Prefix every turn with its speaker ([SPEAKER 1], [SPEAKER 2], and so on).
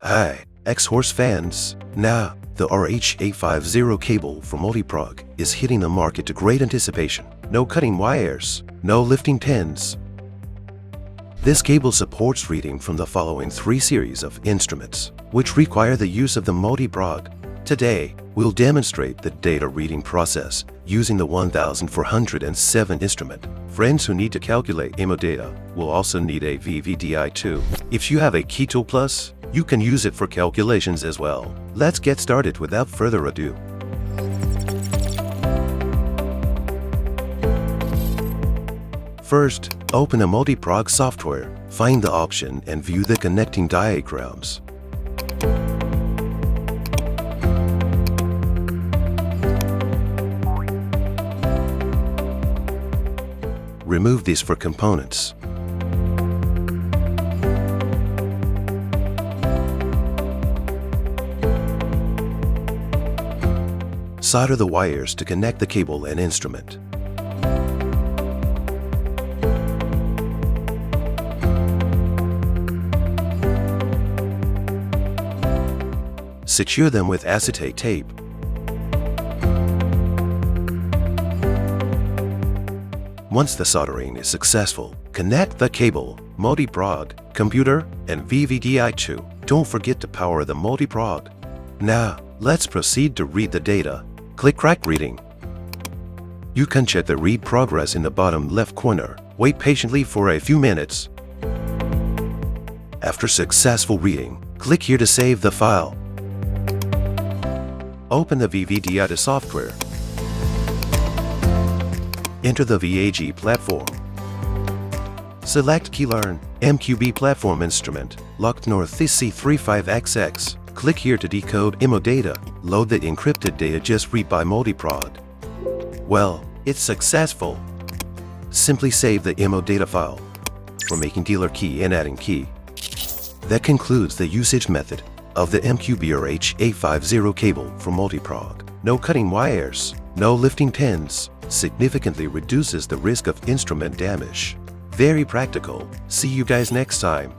[SPEAKER 1] Hi, Xhorse fans. Now, the RH850 cable from MULTI-PROG is hitting the market to great anticipation. No cutting wires, no lifting pins. This cable supports reading from the following 3 series of instruments, which require the use of the MULTI-PROG. Today, we'll demonstrate the data reading process using the 1407 instrument. Friends who need to calculate IMO data will also need a VVDI2. If you have a Keytool Plus, you can use it for calculations as well. Let's get started without further ado. First, open a MULTI-PROG software, find the option and view the connecting diagrams. Remove these for components. Solder the wires to connect the cable and instrument. Secure them with acetate tape. Once the soldering is successful, connect the cable, MULTI-PROG, computer, and VVDI2. Don't forget to power the MULTI-PROG. Now, let's proceed to read the data. Click Track Reading. You can check the read progress in the bottom left corner. Wait patiently for a few minutes. After successful reading, click here to save the file. Open the VVDI2 software. Enter the VAG platform. Select Keylearn, MQB platform instrument, locked Northeast C35XX. Click here to decode IMO data. Load the encrypted data just read by MULTI-PROG. Well, it's successful. Simply save the IMO data file for making dealer key and adding key. That concludes the usage method of the MQB-RH850 cable from MULTI-PROG. No cutting wires, no lifting pins. Significantly reduces the risk of instrument damage. Very practical. See you guys next time.